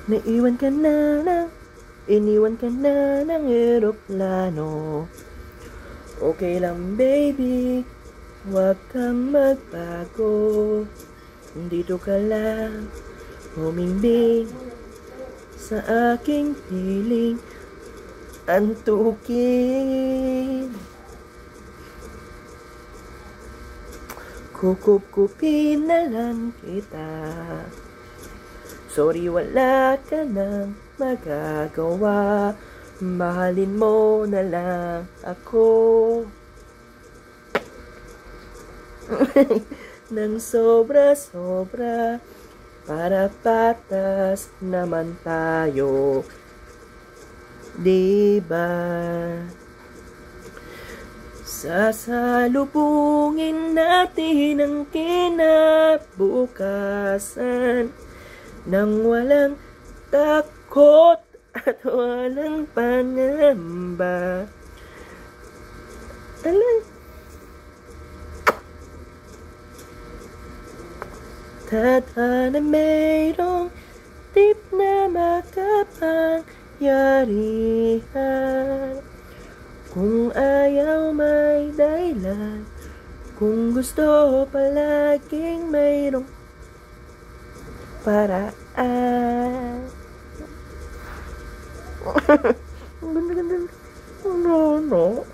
Naiwan ka na ng, iniwan ka na ng eroplano. Okay lang baby, huwag kang magbago. Dito ka lang, humimbing sa aking piling antukin. Kukup-kupin na lang kita. Sorry, wala ka nang magagawa. Mahalin mo na lang ako. Nang sobra-sobra, para patas naman tayo, diba? Sasalubungin natin ang kinabukasan nang walang takot at walang pangamba. Alay. Tadhana mayroong tip na makapangyarihan. Kung ayaw may dahilan, kung gusto palaging mayroong paraan. Ang ganda-ganda. No.